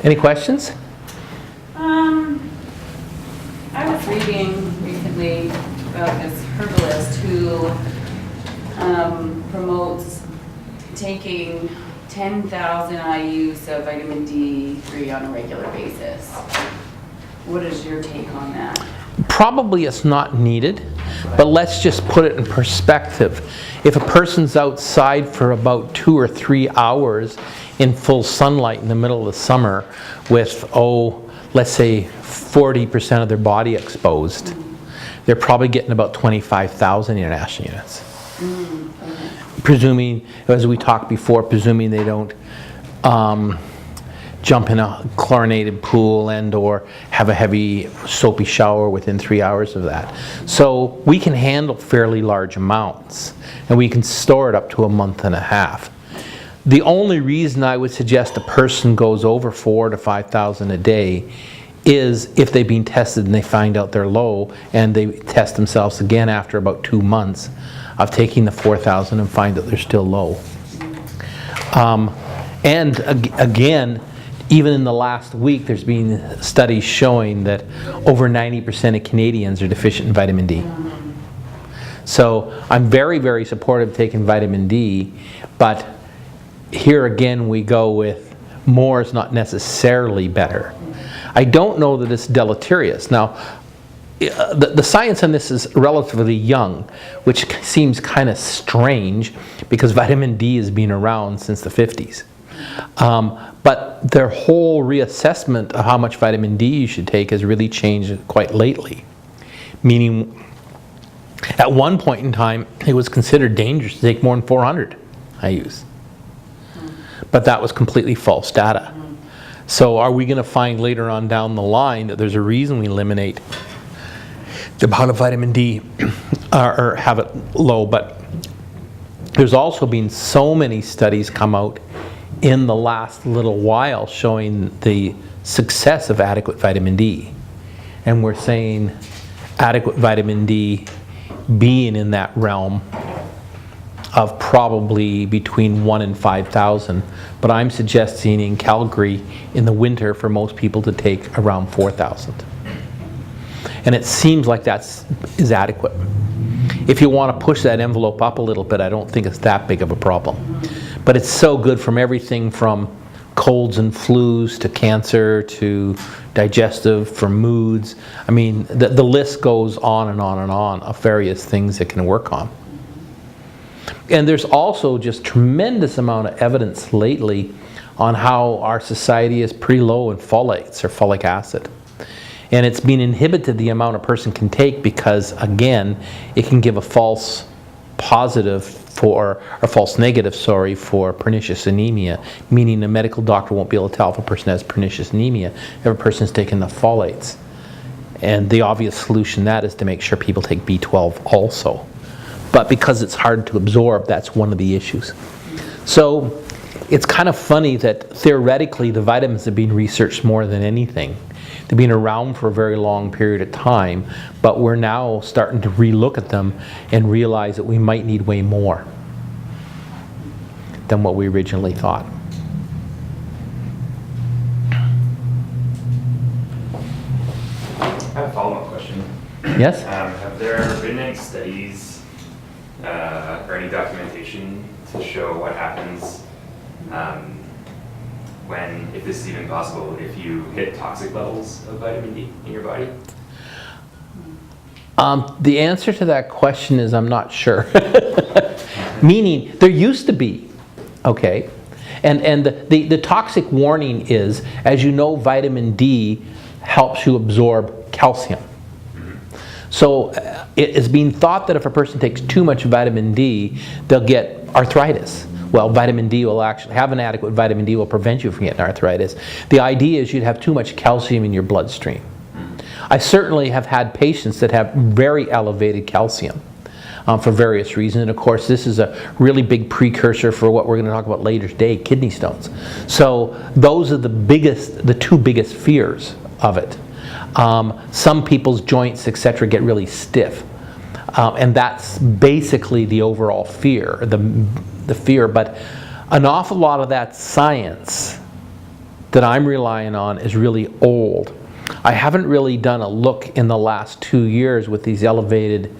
Any questions? I was reading recently about this herbalist who promotes taking 10,000 IUs of vitamin D3 on a regular basis. What is your take on that? Probably it's not needed, but let's just put it in perspective. If a person's outside for about 2 or 3 hours in full sunlight in the middle of the summer with, let's say 40% of their body exposed, they're probably getting about 25,000 international units. Presuming, as we talked before, presuming they don't jump in a chlorinated pool and or have a heavy soapy shower within 3 hours of that. So we can handle fairly large amounts, and we can store it up to a month and a half. The only reason I would suggest a person goes over 4,000 to 5,000 a day is if they've been tested and they find out they're low, and they test themselves again after about 2 months of taking the 4,000 and find that they're still low. And again, even in the last week, there's been studies showing that over 90% of Canadians are deficient in vitamin D. So I'm very, very supportive of taking vitamin D, but here again we go with more is not necessarily better. I don't know that it's deleterious. Now, the science on this is relatively young, which seems kind of strange because vitamin D has been around since the 50s. But their whole reassessment of how much vitamin D you should take has really changed quite lately. Meaning, at one point in time, it was considered dangerous to take more than 400 IUs. But that was completely false data. So are we going to find later on down the line that there's a reason we eliminate the amount of vitamin D or have it low? But there's also been so many studies come out in the last little while showing the success of adequate vitamin D. And we're saying adequate vitamin D being in that realm of probably between 1 and 5,000, but I'm suggesting in Calgary in the winter for most people to take around 4,000. And it seems like that is adequate. If you want to push that envelope up a little bit, I don't think it's that big of a problem. But it's so good from everything from colds and flus to cancer to digestive, for moods. I mean, the list goes on and on and on of various things it can work on. And there's also just tremendous amount of evidence lately on how our society is pretty low in folates or folic acid. And it's been inhibited the amount a person can take because, again, it can give a false positive for, or false negative, sorry, for pernicious anemia, meaning a medical doctor won't be able to tell if a person has pernicious anemia if a person's taking the folates. And the obvious solution to that is to make sure people take B12 also. But because it's hard to absorb, that's one of the issues. So it's kind of funny that theoretically the vitamins have been researched more than anything. They've been around for a very long period of time, but we're now starting to relook at them and realize that we might need way more than what we originally thought. I have a follow-up question. Yes? Have there been any studies or any documentation to show what happens when, if this is even possible, if you hit toxic levels of vitamin D in your body? The answer to that question is I'm not sure. Meaning, there used to be, okay? And the toxic warning is, as you know, vitamin D helps you absorb calcium. So it is being thought that if a person takes too much vitamin D, they'll get arthritis. Well, vitamin D will actually, have an adequate vitamin D will prevent you from getting arthritis. The idea is you'd have too much calcium in your bloodstream. I certainly have had patients that have very elevated calcium for various reasons. And of course, this is a really big precursor for what we're going to talk about later today, kidney stones. So those are the two biggest fears of it. Some people's joints, etc., get really stiff. And that's basically the overall fear, the fear. But an awful lot of that science that I'm relying on is really old. I haven't really done a look in the last 2 years with these elevated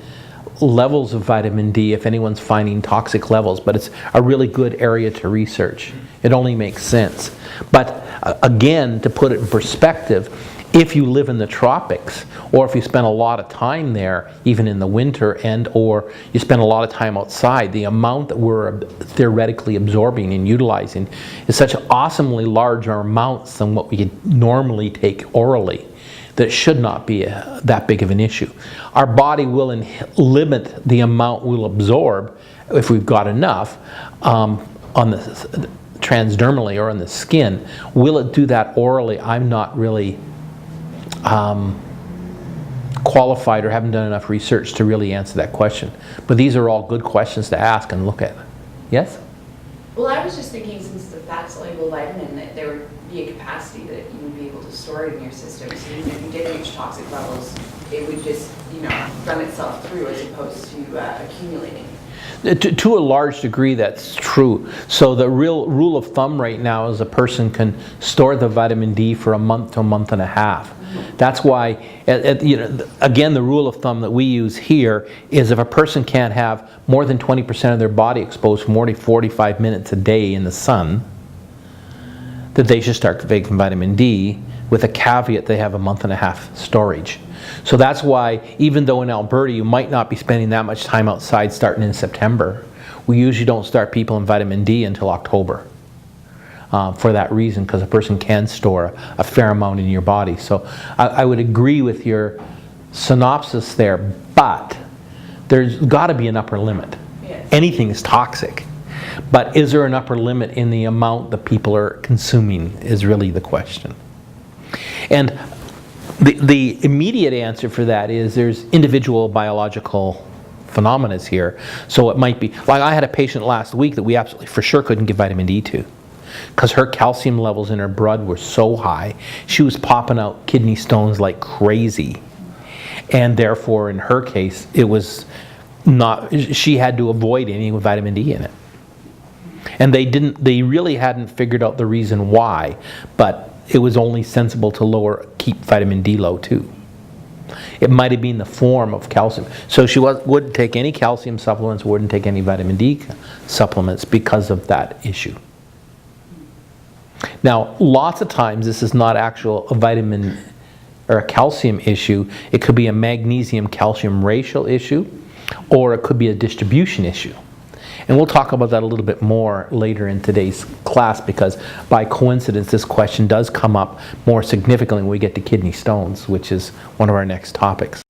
levels of vitamin D, if anyone's finding toxic levels, but it's a really good area to research. It only makes sense. But again, to put it in perspective, if you live in the tropics, or if you spend a lot of time there, even in the winter, and or you spend a lot of time outside, the amount that we're theoretically absorbing and utilizing is such awesomely larger amounts than what we could normally take orally, that it should not be that big of an issue. Our body will limit the amount we'll absorb, if we've got enough, on the transdermally or on the skin. Will it do that orally? I'm not really qualified or haven't done enough research to really answer that question. But these are all good questions to ask and look at. Yes? Well, I was just thinking, since the fat-soluble vitamin, that there would be a capacity that you would be able to store it in your system. So even if you did reach toxic levels, it would just, run itself through as opposed to accumulating. To a large degree, that's true. So the real rule of thumb right now is a person can store the vitamin D for a month to a month and a half. That's why, again, the rule of thumb that we use here is if a person can't have more than 20% of their body exposed for more than 45 minutes a day in the sun, that they should start taking vitamin D, with a caveat they have a month and a half storage. So that's why, even though in Alberta you might not be spending that much time outside starting in September, we usually don't start people in vitamin D until October. For that reason, because a person can store a fair amount in your body. So I would agree with your synopsis there, but there's got to be an upper limit. Yes. Anything is toxic. But is there an upper limit in the amount that people are consuming is really the question. And the immediate answer for that is there's individual biological phenomena here. So it might be, like I had a patient last week that we absolutely for sure couldn't give vitamin D to, because her calcium levels in her blood were so high, she was popping out kidney stones like crazy. And therefore, in her case, it was not, she had to avoid any with vitamin D in it. And they really hadn't figured out the reason why, but it was only sensible to keep vitamin D low too. It might have been the form of calcium. So she wouldn't take any calcium supplements, wouldn't take any vitamin D supplements because of that issue. Now, lots of times this is not a vitamin or a calcium issue. It could be a magnesium-calcium ratio issue, or it could be a distribution issue. And we'll talk about that a little bit more later in today's class, because by coincidence this question does come up more significantly when we get to kidney stones, which is one of our next topics.